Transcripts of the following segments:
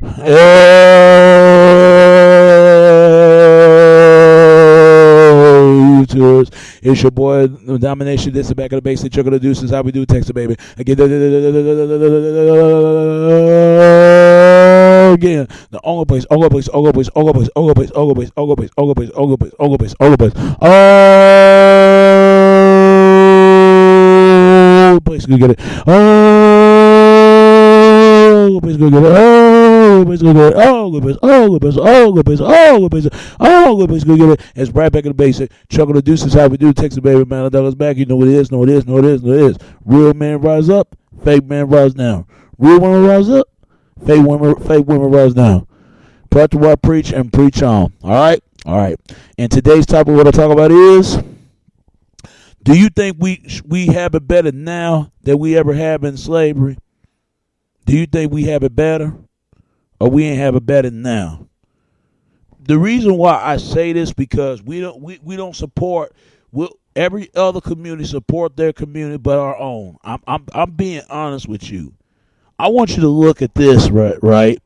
Hey, tours. It's your boy Domination. This is Back of the Basic. Chuck of the Deuces. How we do, Texas, baby. Again, the only place, only place, only place, only place, only place, only place, only place, only place, only place, only place, only place, oh, place go get it. Oh, place go get it. Oh, place go get it. Oh, good place. Oh, good place. Oh, good place. Oh, good place. Oh, good place. Go get it. It's right back in the basic. Chuck of the Deuces. How we do, Texas, baby. Man, $1 back. You know what it is. Know what it is. Know what it is. Know what it is. Real man rise up. Fake man rise down. Real women rise up. Fake women rise down. Practice what I preach and preach on. All right? All right. And today's topic, what I talk about is, do you think we have it better now than we ever have in slavery? Do you think we have it better, or we ain't have it better now? The reason why I say this because we don't support. Every other community support their community but our own. I'm being honest with you. I want you to look at this right.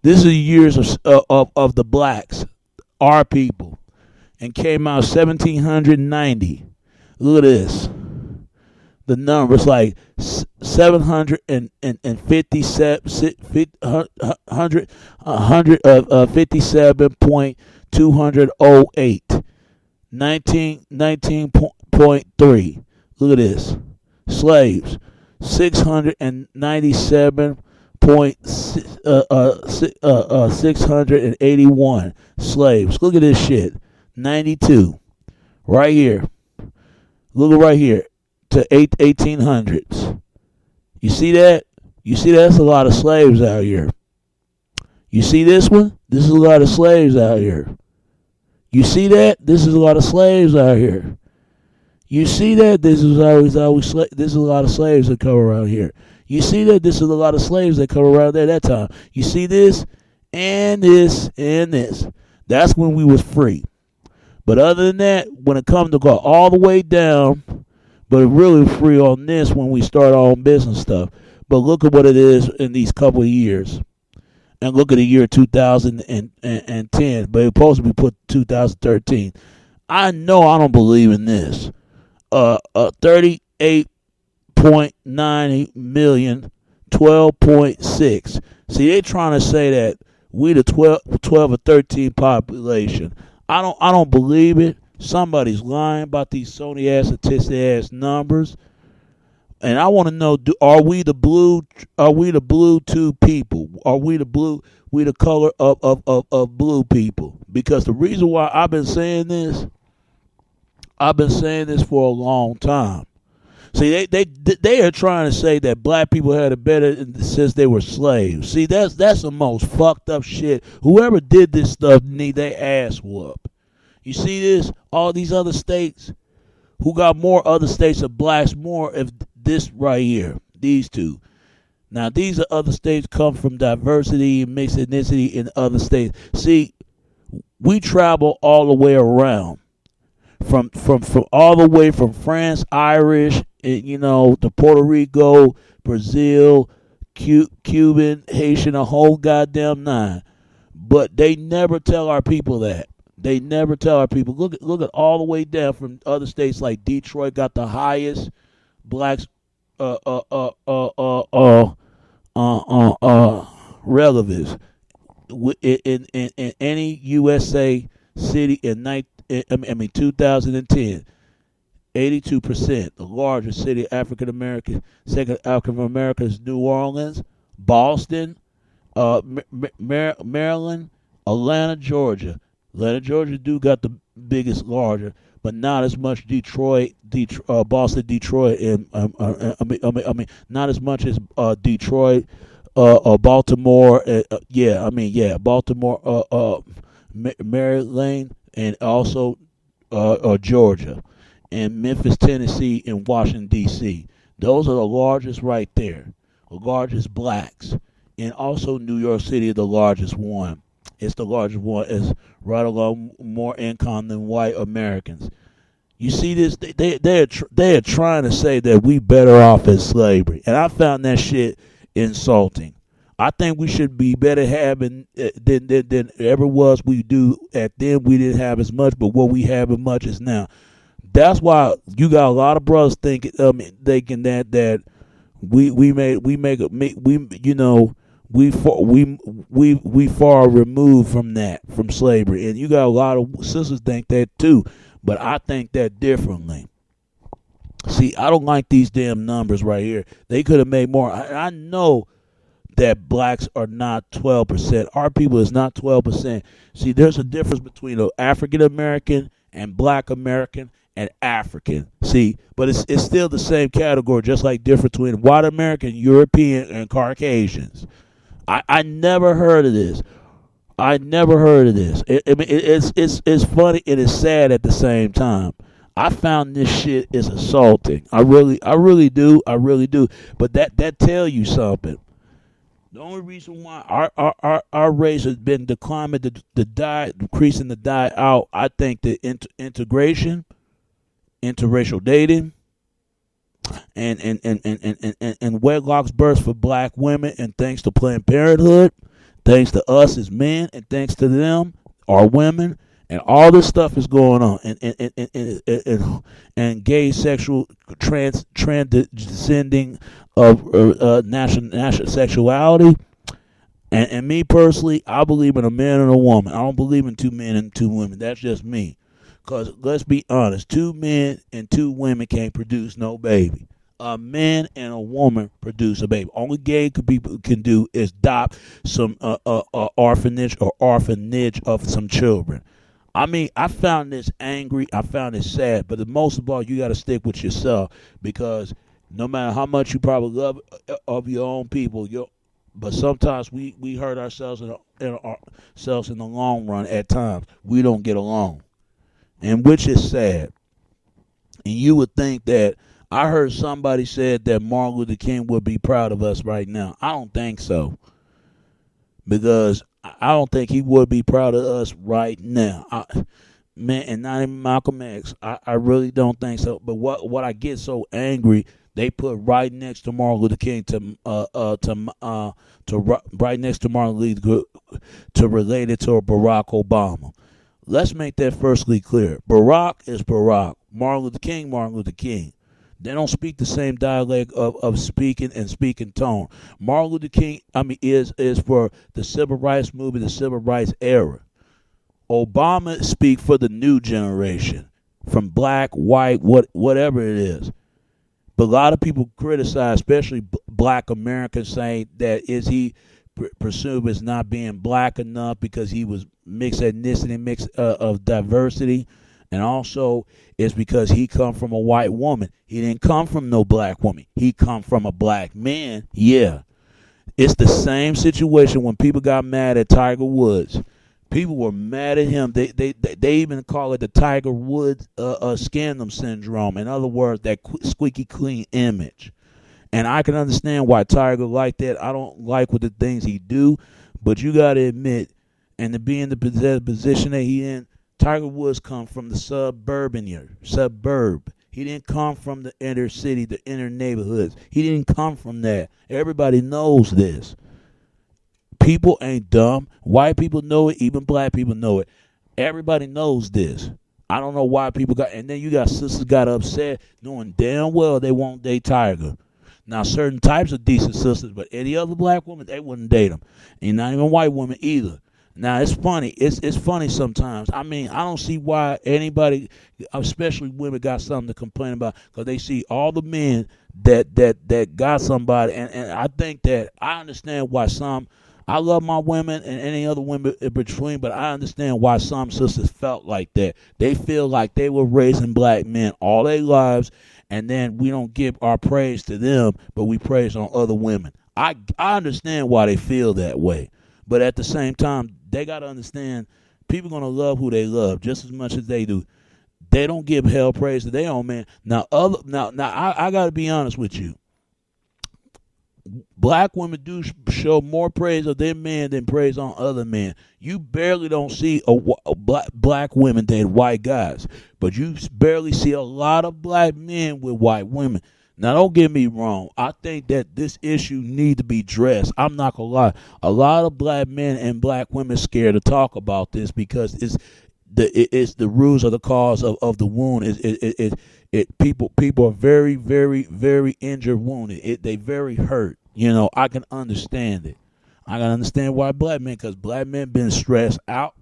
This is the years of the blacks, our people, and came out 1790. Look at this. The numbers like 757.208, 19.3. Look at this. Slaves 697.681 slaves. Look at this shit. 92 right here. Look at right here to 1800s. You see that? You see that's a lot of slaves out here. You see this one? This is a lot of slaves out here. You see that? This is a lot of slaves out here. You see that? This is this is a lot of slaves that come around here. You see that? This is a lot of slaves that come around there that time. You see this and this and this. That's when we was free. But other than that, when it comes to go all the way down, but really free on this when we start our own business stuff. But look at what it is in these couple of years. And look at the year 2010. But it's supposed to be put 2013. I know I don't believe in this. 38.9 million, 12.6. See, they trying to say that we the 12 or 13 population. I don't believe it. Somebody's lying about these Sony ass statistic ass numbers. And I want to know, are we the blue two people? Are we the color of blue people? Because the reason why I've been saying this for a long time. See, they are trying to say that black people had it better since they were slaves. See, that's the most fucked up shit. Whoever did this stuff need their ass whooped. You see this? All these other states who got more other states of blacks more if this right here, these two. Now, these are other states come from diversity and mixed ethnicity in other states. See, we travel all the way around. From all the way from France, Irish, to Puerto Rico, Brazil, Cuban, Haitian, a whole goddamn nine. But they never tell our people that. They never tell our people. Look at all the way down from other states like Detroit got the highest blacks relatives in any USA city in 2010. 82%. The largest city African American, second African American is New Orleans, Boston, Maryland, Atlanta, Georgia. Atlanta, Georgia do got the biggest, larger, but not as much Boston, Detroit, and not as much as Detroit, Baltimore. Baltimore, Maryland, and also Georgia, and Memphis, Tennessee, and Washington D.C. Those are the largest right there, the largest blacks, and also New York City is the largest one. It's the largest one. It's right along more income than white Americans. You see this? They're trying to say that we better off in slavery, and I found that shit insulting. I think we should be better having than ever was we do. At then we didn't have as much, but what we have as much is now. That's why you got a lot of brothers thinking that we far removed from that, from slavery, and you got a lot of sisters think that too. But I think that differently. See, I don't like these damn numbers right here. They could have made more. I know that blacks are not 12%. Our people is not 12%. See, there's a difference between an African American and black American and African. See, but it's still the same category, just like difference between white American, European, and Caucasians. I never heard of this. I never heard of this. It's funny and it's sad at the same time. I found this shit is assaulting. I really do. But that tell you something. The only reason why our race has been declining, decreasing the die out, I think the integration, interracial dating, and wedlocks births for black women, and thanks to Planned Parenthood, thanks to us as men, and thanks to them, our women, and all this stuff is going on, and gay sexual transcending of national sexuality. And me personally, I believe in a man and a woman. I don't believe in two men and two women. That's just me. Because let's be honest, 2 men and 2 women can't produce no baby. A man and a woman produce a baby. Only gay people can do is adopt some orphanage of some children. I mean, I found this angry. I found it sad. But most of all, you got to stick with yourself, because no matter how much you probably love of your own people, but sometimes we hurt ourselves in the long run. At times, we don't get along, and which is sad. And you would think that, I heard somebody said that Martin Luther King would be proud of us right now. I don't think so, because I don't think he would be proud of us right now. And not even Malcolm X. I really don't think so. But what I get so angry, they put right next to Martin Luther King right next to Martin Luther King to relate it to Barack Obama. Let's make that firstly clear. Barack is Barack. Martin Luther King, Martin Luther King. They don't speak the same dialect of speaking and speaking tone. Martin Luther King, is for the civil rights movement, the civil rights era. Obama speak for the new generation, from black, white, whatever it is. But a lot of people criticize, especially black Americans, saying that is he presumed as not being black enough because he was mixed ethnicity, mixed of diversity. And also, it's because he come from a white woman. He didn't come from no black woman. He come from a black man. Yeah. It's the same situation when people got mad at Tiger Woods. People were mad at him. They even call it the Tiger Woods scandal syndrome. In other words, that squeaky clean image. And I can understand why Tiger like that. I don't like what the things he do, but you got to admit, and to be in the position that he in, Tiger Woods come from the suburb. He didn't come from the inner city, the inner neighborhoods. He didn't come from that. Everybody knows this. People ain't dumb. White people know it. Even black people know it. Everybody knows this. I don't know why people got, and then you got sisters got upset knowing damn well they won't date Tiger. Now, certain types of decent sisters, but any other black woman, they wouldn't date him. And not even white women either. Now, it's funny. It's funny sometimes. I mean, I don't see why anybody, especially women, got something to complain about, because they see all the men that got somebody. And I think that I understand why some, I love my women and any other women in between, but I understand why some sisters felt like that. They feel like they were raising black men all their lives, and then we don't give our praise to them, but we praise on other women. I understand why they feel that way. But at the same time, they got to understand people going to love who they love just as much as they do. They don't give hell praise to their own man. Now, I got to be honest with you. Black women do show more praise of their men than praise on other men. You barely don't see a black women date white guys, but you barely see a lot of black men with white women. Now, don't get me wrong. I think that this issue need to be addressed. I'm not gonna lie. A lot of black men and black women scared to talk about this because it's the rules of the cause of the wound. People are very, very, very injured, wounded. They very hurt. I can understand it. I can understand why black men, because black men been stressed out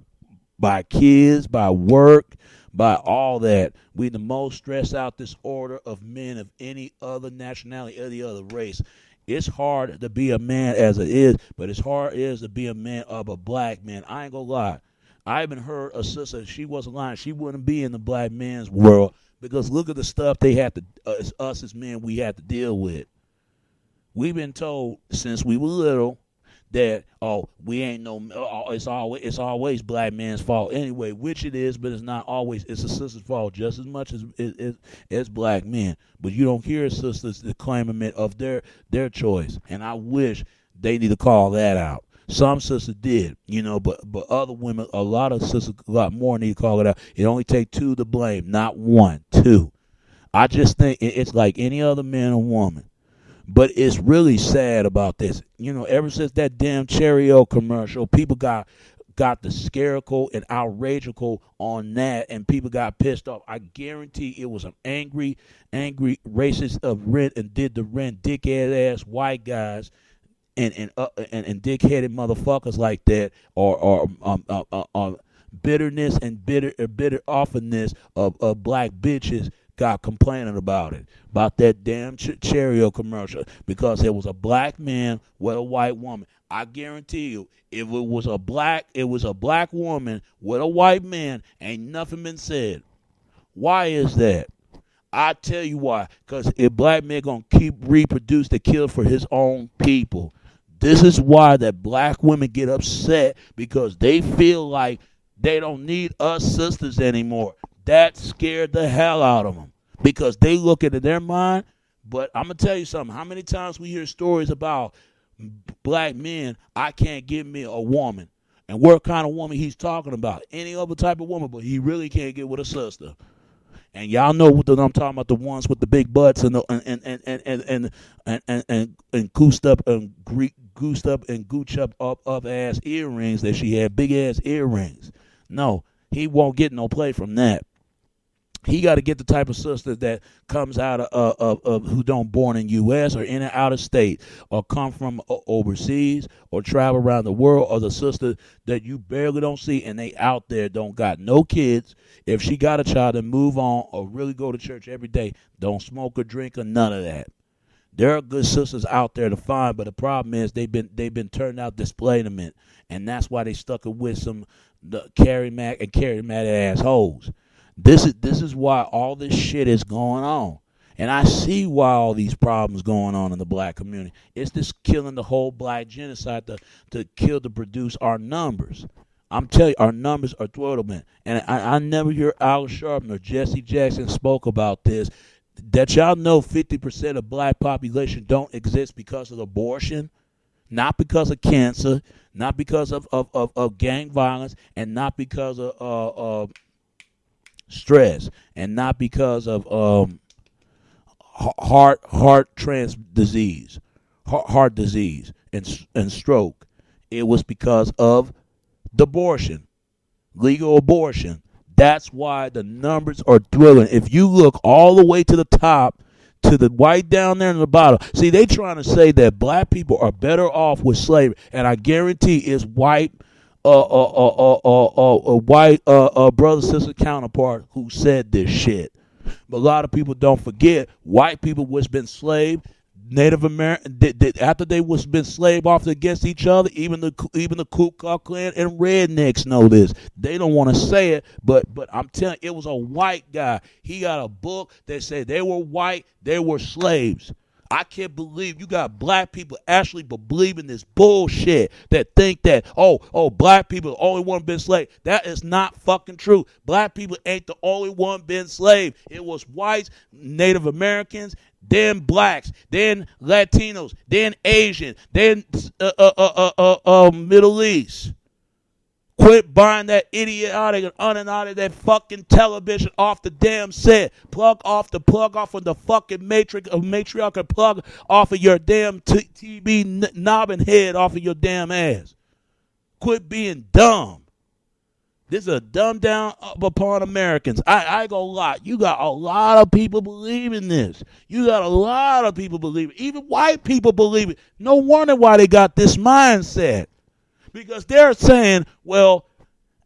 by kids, by work, by all that. We the most stressed out disorder of men of any other nationality, any other race. It's hard to be a man as it is, but it's hard is to be a man of a black man. I ain't gonna lie. I even heard a sister, she wasn't lying. She wouldn't be in the black man's world because look at the stuff they had to, us as men, we had to deal with. We've been told since we were little that we ain't it's always black man's fault anyway, which it is, but it's not always. It's a sister's fault just as much as black men. But you don't hear sisters claiming it of their choice, and I wish they need to call that out. Some sisters did, but other women, a lot of sisters, a lot more need to call it out. It only take two to blame, not one, two. I just think it's like any other man or woman. But it's really sad about this. Ever since that damn Cheerio commercial, people got the scarical and outrageous on that, and people got pissed off. I guarantee it was some angry racist of rent and did the rent dickhead ass white guys and dickheaded motherfuckers like that, or bitterness and bitter offenness of black bitches got complaining about that damn Cheerio commercial because it was a black man with a white woman. I guarantee you, if it was a black woman with a white man, ain't nothing been said. Why is that? I tell you why. Because if black men gonna keep reproduce the kill for his own people, this is why that black women get upset because they feel like they don't need us sisters anymore. That scared the hell out of them because they look into their mind. But I'm going to tell you something. How many times we hear stories about black men, I can't get me a woman. And what kind of woman he's talking about? Any other type of woman, but he really can't get with a sister. And y'all know what I'm talking about, the ones with the big butts and goosed up and gooch up ass earrings that she had, big ass earrings. No, he won't get no play from that. He got to get the type of sister that comes out of who don't born in U.S. or in and out of state or come from overseas or travel around the world, or the sister that you barely don't see and they out there don't got no kids. If she got a child, then move on or really go to church every day. Don't smoke or drink or none of that. There are good sisters out there to find, but the problem is they've been turned out displayment, and that's why they stuck it with the Carrie Mack assholes. This is why all this shit is going on. And I see why all these problems going on in the black community. It's just killing the whole black genocide to produce our numbers. I'm telling you, our numbers are dwindling. And I never hear Al Sharpton or Jesse Jackson spoke about this. That y'all know 50% of black population don't exist because of abortion, not because of cancer, not because of gang violence, and not because of stress, and not because of heart disease and stroke. It was because of the abortion, legal abortion. That's why the numbers are dwindling. If you look all the way to the top, to the white down there in the bottom, see, they trying to say that black people are better off with slavery, and I guarantee it's white brother sister counterpart who said this shit. But a lot of people don't forget, white people was been enslaved. Native American, after they was been slave off against each other, even the Ku Klux Klan and rednecks know this. They don't want to say it, but I'm telling you, it was a white guy. He got a book that said they were white, they were slaves. I can't believe you got black people actually believing this bullshit that think that, black people are the only one been enslaved. That is not fucking true. Black people ain't the only one been enslaved. It was whites, Native Americans, then blacks, then Latinos, then Asian, then Middle East. Quit buying that idiotic and unidiotic that fucking television off the damn set. Plug off of the fucking matriarch, plug off of your damn TV knobbing head off of your damn ass. Quit being dumb. This is a dumb down up upon Americans. I go a lot. You got a lot of people believing this. You got a lot of people believing. Even white people believe it. No wonder why they got this mindset. Because they're saying, well,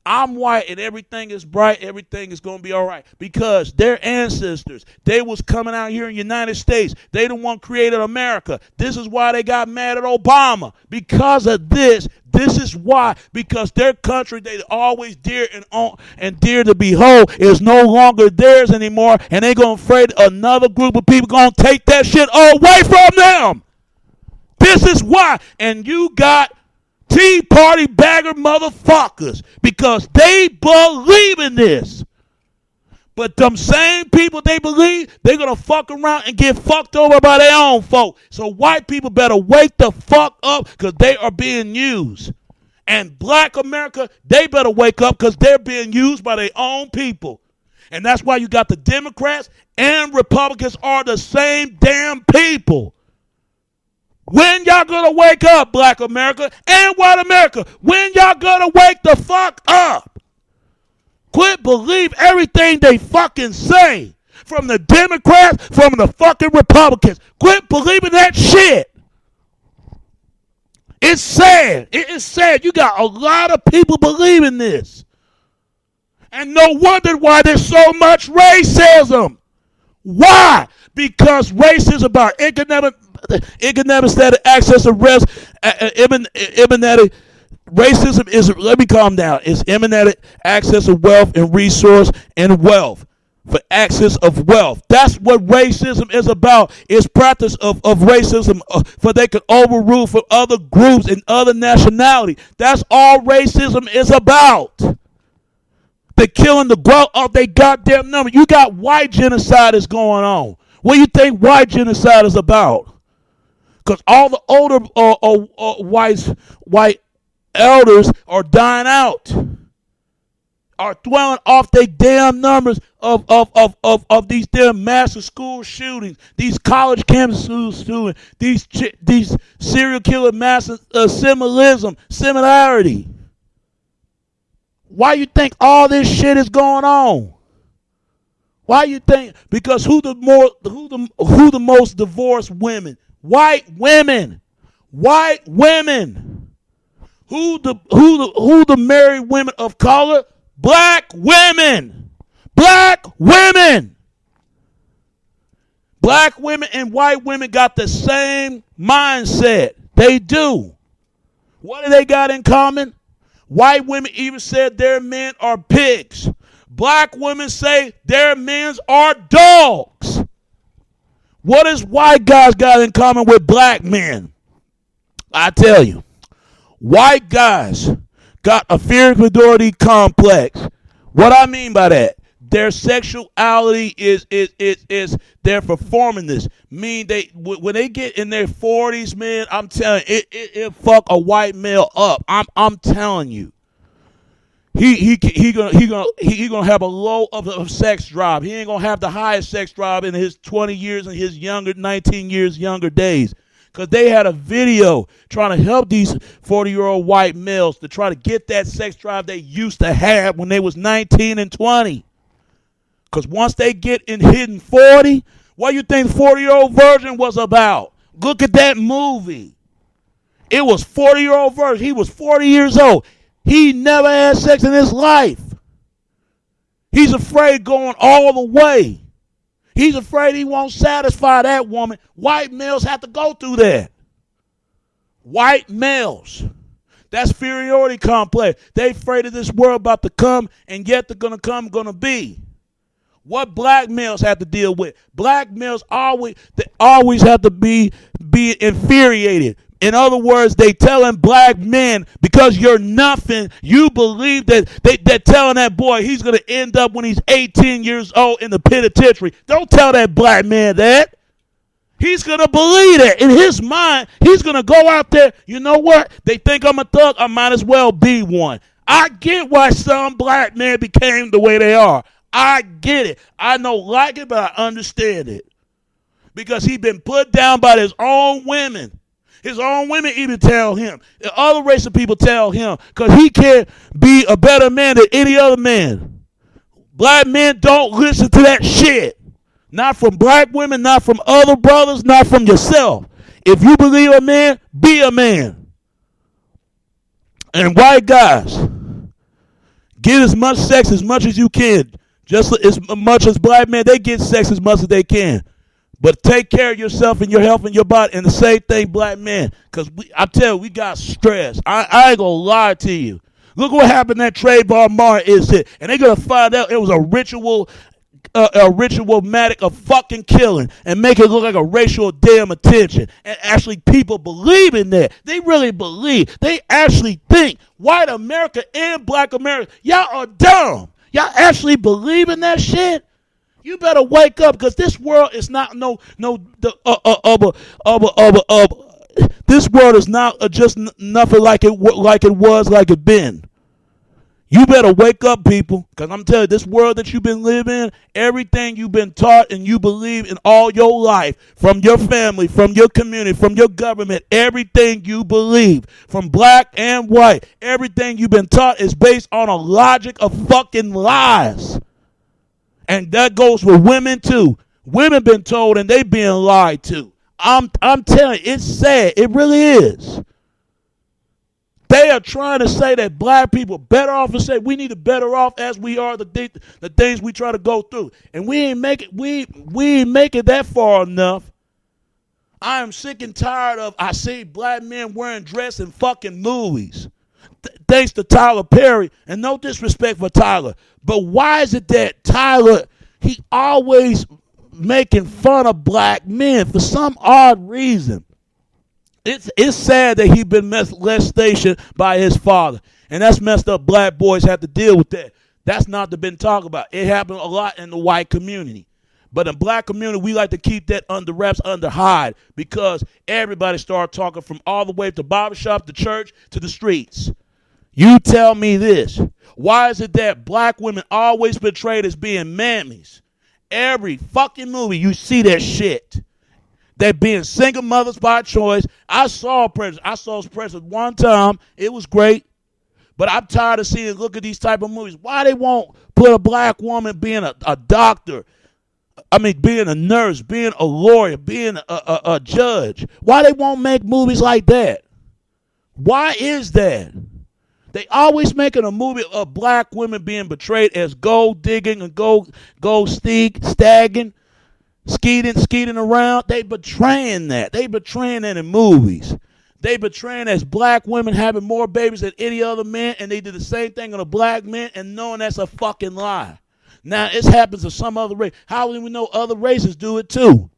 I'm white and everything is bright, everything is going to be all right. Because their ancestors, they was coming out here in the United States. They the one created America. This is why they got mad at Obama. Because of this is why. Because their country they always dear and dear to behold is no longer theirs anymore. And they going to afraid another group of people going to take that shit away from them. This is why. And you got Tea Party bagger motherfuckers because they believe in this. But them same people they believe, they're going to fuck around and get fucked over by their own folk. So white people better wake the fuck up because they are being used. And black America, they better wake up because they're being used by their own people. And that's why you got the Democrats and Republicans are the same damn people. When y'all gonna wake up, black America and white America? When y'all gonna wake the fuck up? Quit believe everything they fucking say. From the Democrats, from the fucking Republicans. Quit believing that shit. It's sad. It is sad. You got a lot of people believing this. And no wonder why there's so much racism. Why? Because racism about economic status, access to rest, racism is, let me calm down, is emanated access to wealth and resource and wealth. For access of wealth. That's what racism is about. It's practice of racism for they can overrule for other groups and other nationality. That's all racism is about. They're killing the growth of their goddamn number. You got white genocide is going on. What do you think white genocide is about? Because all the older white elders are dying out, are throwing off their damn numbers of these damn massive school shootings, these college campus shootings, these serial killer massive similarity. Why you think all this shit is going on? Why you think? Because who the most divorced women? White women. White women. Who the married women of color? Black women. Black women. Black women and white women got the same mindset. They do. What do they got in common? White women even said their men are pigs. Black women say their men are dogs. What does white guys got in common with black men? I tell you, white guys got a inferiority complex. What I mean by that, their sexuality is they're performing this. Mean they when they get in their 40s, man, I'm telling you, it fuck a white male up. I'm telling you. He gonna have a low of sex drive. He ain't gonna have the highest sex drive in his 20 years and his 19 years younger days. Because they had a video trying to help these 40-year-old white males to try to get that sex drive they used to have when they was 19 and 20. Because once they get in hitting 40, what do you think 40-year-old virgin was about? Look at that movie. It was 40-year-old virgin. He was 40 years old. He never had sex in his life. He's afraid going all the way. He's afraid he won't satisfy that woman. White males have to go through that. White males. That's inferiority complex. They afraid of this world about to come, and yet they're going to be. What black males have to deal with? Black males always have to be infuriated. In other words, they telling black men, because you're nothing, you believe that they're telling that boy he's going to end up when he's 18 years old in the penitentiary. Don't tell that black man that. He's going to believe that. In his mind, he's going to go out there. You know what? They think I'm a thug. I might as well be one. I get why some black men became the way they are. I get it. I don't like it, but I understand it. Because he's been put down by his own women. His own women even tell him. The other race of people tell him. Because he can't be a better man than any other man. Black men don't listen to that shit. Not from black women, not from other brothers, not from yourself. If you believe a man, be a man. And white guys, get as much sex as much as you can. Just as much as black men, they get sex as much as they can. But take care of yourself and your health and your body. And the same thing, black men. Because I tell you, we got stress. I ain't going to lie to you. Look what happened at Trayvon Martin incident. And they're going to find out it was a ritualmatic of fucking killing and make it look like a racial damn attention. And actually people believe in that. They really believe. They actually think white America and black America, y'all are dumb. Y'all actually believe in that shit? You better wake up, because this world is not this world is not just nothing like it been. You better wake up, people, because I'm telling you, this world that you've been living in, everything you've been taught and you believe in all your life, from your family, from your community, from your government, everything you believe, from black and white, everything you've been taught is based on a logic of fucking lies. And that goes for women too. Women been told and they being lied to. I'm telling you, it's sad. It really is. They are trying to say that black people better off, and say we need to better off as we are the things we try to go through. And we ain't make it that far enough. I am sick and tired of, I see black men wearing dress in fucking movies. Thanks to Tyler Perry, and no disrespect for Tyler, but why is it that Tyler, he always making fun of black men for some odd reason? It's sad that he been molested by his father, and that's messed up. Black boys have to deal with that. That's not been talked about. It happened a lot in the white community. But in black community, we like to keep that under wraps, under hide, because everybody started talking from all the way to barbershop, to church, to the streets. You tell me this. Why is it that black women always portrayed as being mammies? Every fucking movie, you see that shit. They're being single mothers by choice. I saw President one time. It was great. But I'm tired of seeing, look at these type of movies. Why they won't put a black woman being a doctor? I mean, being a nurse, being a lawyer, being a judge. Why they won't make movies like that? Why is that? They always making a movie of black women being portrayed as gold digging and gold stagging, skeeting around. They betraying that. They betraying that in movies. They betraying as black women having more babies than any other man, and they did the same thing on a black man, and knowing that's a fucking lie. Now, it happens to some other race. How do we know other races do it too?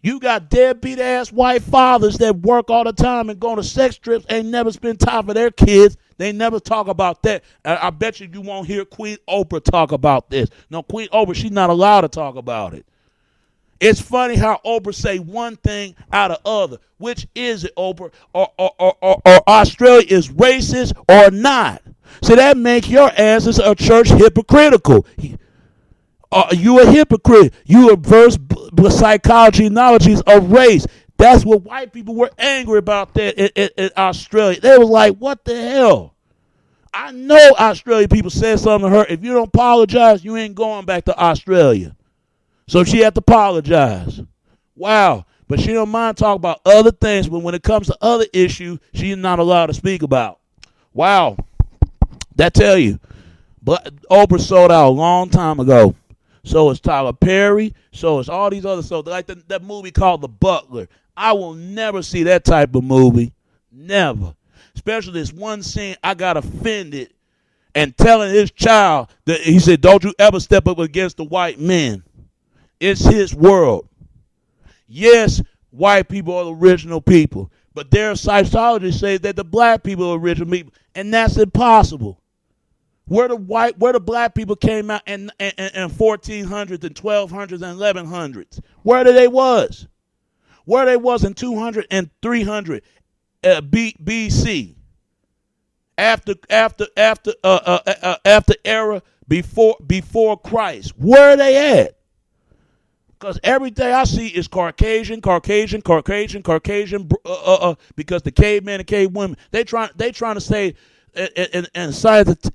You got deadbeat ass white fathers that work all the time and go to sex trips, ain't never spend time for their kids. They never talk about that. I bet you won't hear Queen Oprah talk about this. No, Queen Oprah, she's not allowed to talk about it. It's funny how Oprah say one thing out of other. Which is it, Oprah? Or Australia is racist or not? So that makes your asses a church hypocritical. You a hypocrite. You averse psychology and knowledges of race. That's what white people were angry about that in Australia. They was like, what the hell? I know Australian people said something to her. If you don't apologize, you ain't going back to Australia. So she had to apologize. Wow. But she don't mind talking about other things, but when it comes to other issues, she's not allowed to speak about. Wow. That tell you. But Oprah sold out a long time ago. So is Tyler Perry. So is all these other. So like that movie called The Butler. I will never see that type of movie. Never. Especially this one scene, I got offended and telling his child that he said, don't you ever step up against the white men. It's his world. Yes, white people are the original people, but their psychology says that the black people are original people, and that's impossible. Where the black people came out in 1400s and 1200s and 1100s, where they was in 200 and 300 BC, after era before Christ. Where are they at? Because everything I see is Caucasian. Because the cavemen and cavewomen, they trying to say, and science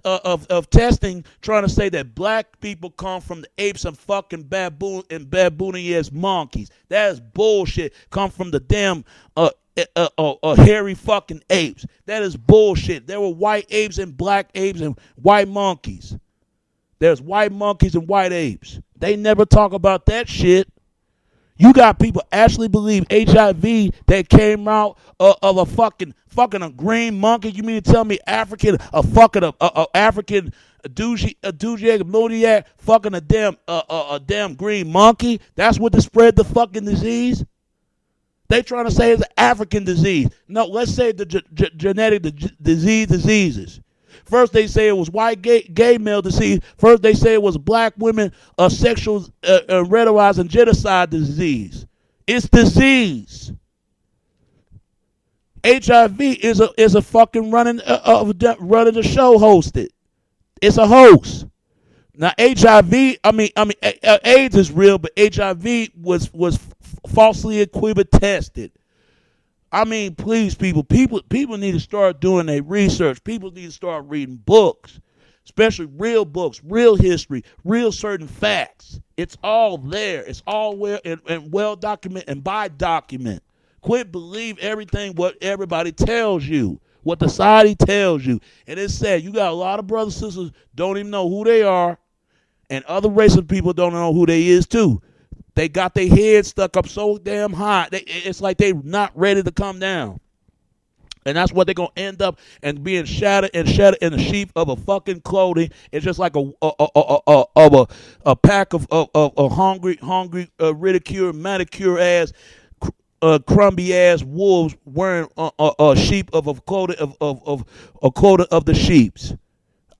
of testing, trying to say that black people come from the apes and fucking baboon ass monkeys. That is bullshit. Come from the damn hairy fucking apes. That is bullshit. There were white apes and black apes and white monkeys. There's white monkeys and white apes. They never talk about that shit. You got people actually believe HIV that came out of a fucking a green monkey. You mean to tell me African African douchey fucking a damn green monkey? That's what spread the fucking disease. They trying to say it's an African disease. No, let's say the genetic diseases. First they say it was white gay male disease. First they say it was black women sexual rhetorized and genocide disease. It's disease. HIV is a fucking running the show hosted. It's a host. Now HIV, AIDS is real, but HIV was falsely equivalent tested. I mean, please, people need to start doing their research. People need to start reading books, especially real books, real history, real certain facts. It's all there. It's all well documented and by document. Quit believe everything what everybody tells you, what the society tells you. And it's sad. You got a lot of brothers and sisters don't even know who they are, and other races of people don't know who they is too. They got their heads stuck up so damn high. It's like they're not ready to come down. And that's what they're going to end up and being shattered in the sheath of a fucking clothing. It's just like a pack of hungry, ridiculed, manicure ass, crumby ass wolves wearing a sheep of a quota of the sheeps.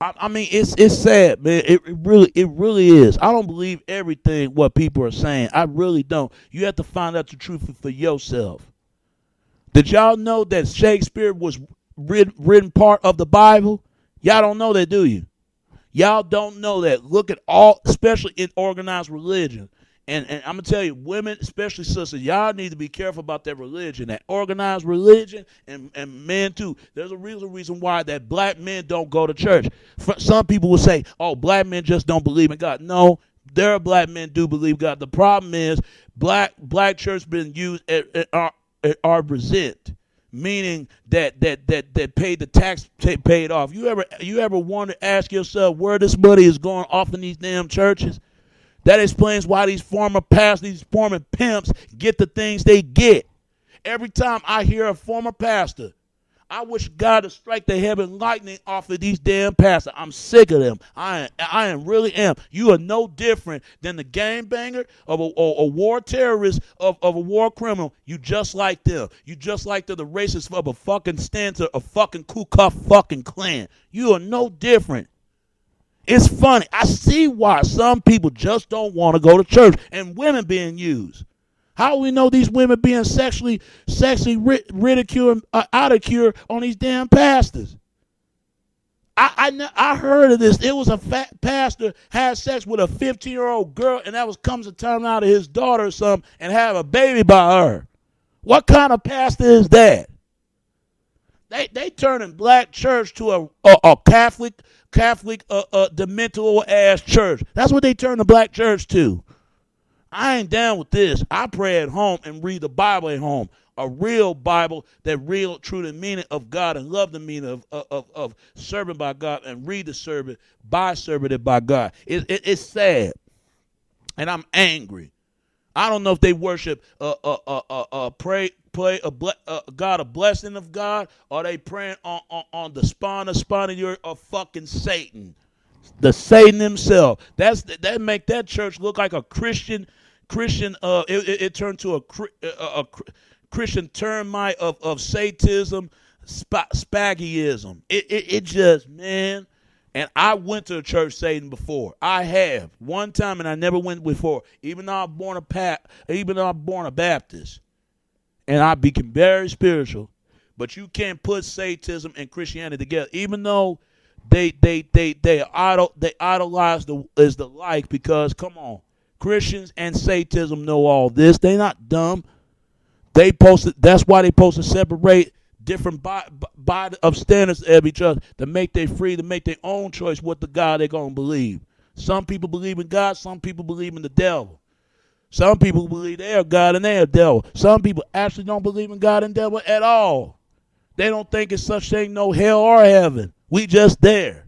I mean, it's sad, man. It really is. I don't believe everything what people are saying. I really don't. You have to find out the truth for yourself. Did y'all know that Shakespeare was written part of the Bible? Y'all don't know that, do you? Y'all don't know that. Look at all, especially in organized religion. And I'm going to tell you, women, especially sisters, y'all need to be careful about that religion, that organized religion, and men too. There's a reason why that black men don't go to church. Some people will say, oh, black men just don't believe in God. No, there are black men do believe God. The problem is black church been used at our present, meaning that paid the tax paid off. You ever want to ask yourself where this money is going off in these damn churches? That explains why these former pastors, these former pimps get the things they get. Every time I hear a former pastor, I wish God to strike the heaven lightning off of these damn pastors. I'm sick of them. I really am. You are no different than the gangbanger of a war terrorist, of a war criminal. You just like them. You just like the racist of a fucking stanza, a fucking Ku Klux fucking Klan. You are no different. It's funny. I see why some people just don't want to go to church, and women being used. How do we know these women being sexually ridiculed, out of cure on these damn pastors? I heard of this. It was a fat pastor had sex with a 15-year-old girl, and that comes to turn out of his daughter or something, and have a baby by her. What kind of pastor is that? They turning black church to a Catholic demental ass church. That's what they turn the black church to. I ain't down with this. I pray at home and read the Bible at home. A real Bible that real true the meaning of God and love the meaning of serving by God and read the servant by serving by God. It's sad. And I'm angry. I don't know if they worship pray God, a blessing of God, or they praying on the spawner of fucking Satan, the Satan himself. That make that church look like a Christian. It turned to a Christian termite of Satanism, spaggyism. It just, man. And I went to a church Satan before. I have one time, and I never went before. Even though I'm born a Baptist, and I became very spiritual, But you can't put Satanism and Christianity together, even though they idolize the like, because come on, Christians and Satanism know all this. They not dumb. That's why they supposed to separate different body of standards of each other to make they free to make their own choice what the God they're gonna believe. Some people believe in God. Some people believe in the devil. Some people believe they are God and they are devil. Some people actually don't believe in God and devil at all. They don't think it's such thing, no hell or heaven. We just there.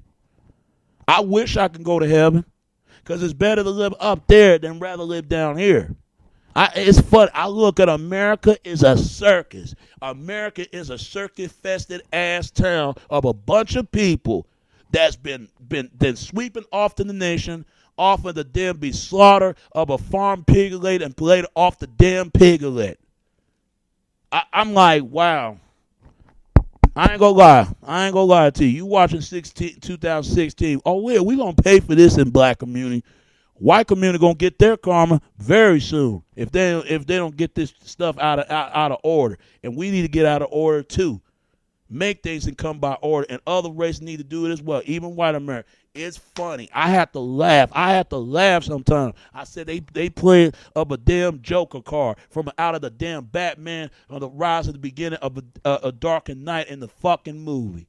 I wish I could go to heaven, because it's better to live up there than rather live down here. It's fun. I look at America is a circus. America is a circus-fested ass town of a bunch of people that's been sweeping off to the nation, off of the damn be slaughter of a farm piglet and played off the damn piglet. I'm like, wow. I ain't gonna lie to you. You watching 2016. Oh, we gonna pay for this in black community. White community gonna get their karma very soon if they don't get this stuff out of order, and we need to get out of order too. Make things and come by order, and other races need to do it as well. Even white America. It's funny. I have to laugh sometimes. I said they played up a damn Joker card from out of the damn Batman on the rise at the beginning of a Dark Knight in the fucking movie.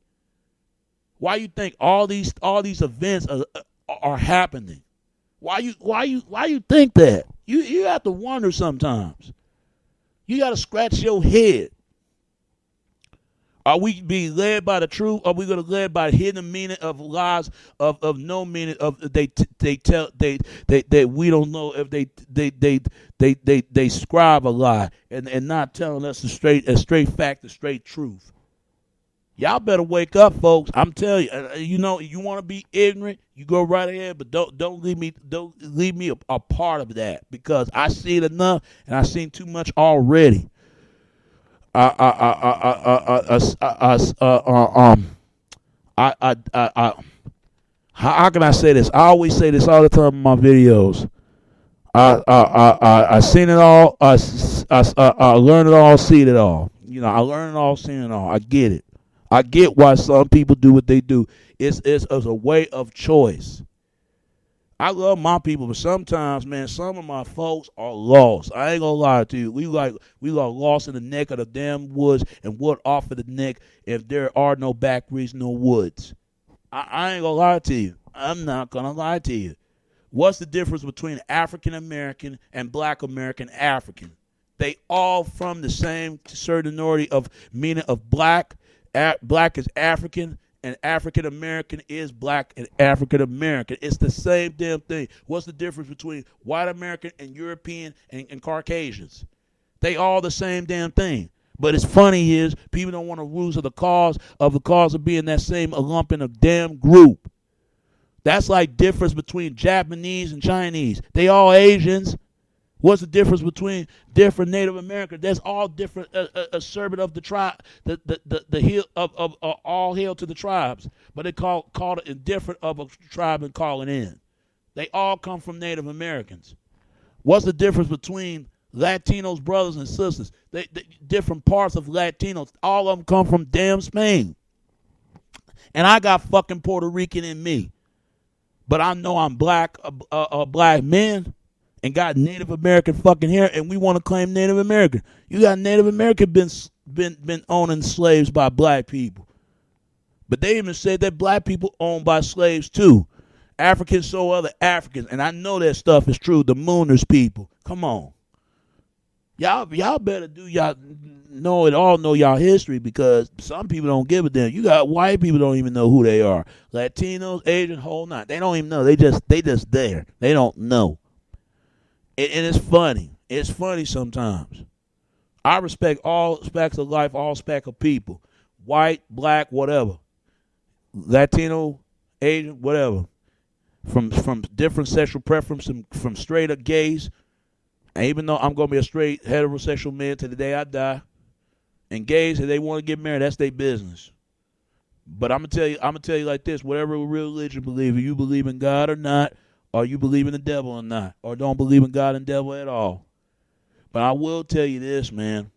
Why you think all these events are happening? Why you think that? You have to wonder sometimes. You got to scratch your head. Are we being led by the truth? Are we going to led by hidden meaning of lies of no meaning of they we don't know if they scribe a lie and not telling us a straight fact, a straight truth. Y'all better wake up, folks. I'm telling you. You want to be ignorant, you go right ahead, but don't leave me a part of that, because I see it enough and I've seen too much already. How can I say this? I always say this all the time in my videos. I seen it all. I learned it all, seen it all. I learned it all, seen it all. I get it. I get why some people do what they do. It's as a way of choice. I love my people, but sometimes, man, some of my folks are lost. I ain't gonna lie to you. We are lost in the neck of the damn woods, and wood off of the neck if there are no back reeds, no woods. I ain't gonna lie to you. I'm not gonna lie to you. What's the difference between African American and Black American African? They all from the same certainty of meaning of black. Black is African, and African American is black and African American. It's the same damn thing. What's the difference between white American and European and Caucasians? They all the same damn thing. But it's funny is people don't want to lose the cause of being that same lump in a damn group. That's like difference between Japanese and Chinese. They all Asians. What's the difference between different Native Americans? That's all different. A servant of the tribe, the hill of all hail to the tribes, but they called it indifferent of a tribe and call it in. They all come from Native Americans. What's the difference between Latinos, brothers and sisters? They different parts of Latinos. All of them come from damn Spain, and I got fucking Puerto Rican in me, but I know I'm black, a black man. And got Native American fucking hair, and we want to claim Native American. You got Native American been owning slaves by black people. But they even said that black people owned by slaves too. Africans so other Africans, and I know that stuff is true. The Mooners people, come on, y'all better do y'all know y'all history, because some people don't give a damn. You got white people don't even know who they are. Latinos, Asian, whole nine. They don't even know. They just there. They don't know. And it's funny. It's funny sometimes. I respect all aspects of life, all aspects of people. White, black, whatever. Latino, Asian, whatever. From different sexual preference, from straight up gays. And even though I'm going to be a straight heterosexual man to the day I die. And gays, if they want to get married, that's their business. But I'm going to tell you like this. Whatever religion you believe, if you believe in God or not, or you believe in the devil or not, or don't believe in God and devil at all. But I will tell you this, man.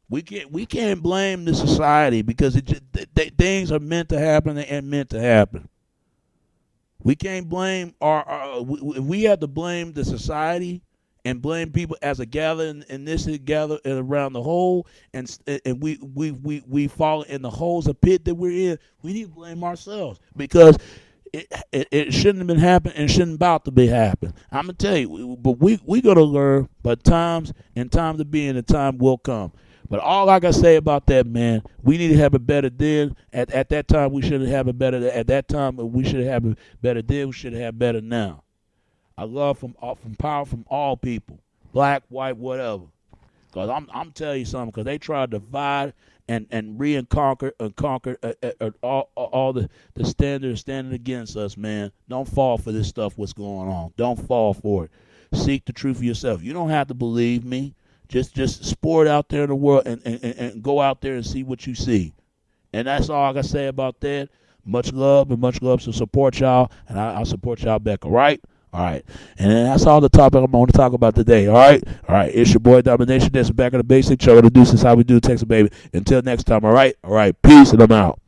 We can't blame the society because things are meant to happen and meant to happen. We can't blame we have to blame the society and blame people as a gathering and this gather and around the hole and we fall in the holes of pit that we're in. We need to blame ourselves because it shouldn't have been happening and shouldn't about to be happening. I'm gonna tell you, but we gotta learn. But times to be in, the time will come. But all I can say about that, man, we need to have it better then. At that time, we should have it better. At that time, we should have it better then. We should have better now. I love from power from all people, black, white, whatever. Cause I'm telling you something. Cause they try to divide and conquer all the standards standing against us, man. Don't fall for this stuff. What's going on? Don't fall for it. Seek the truth for yourself. You don't have to believe me. Just sport out there in the world and go out there and see what you see. And that's all I can say about that. Much love and much love. So support y'all, and I'll support y'all back, all right? All right. And that's all the topic I'm going to talk about today, all right? All right. It's your boy Domination. That's Back in the Basic. Show the deuces how we do Texas, baby. Until next time, all right? All right. Peace, and I'm out.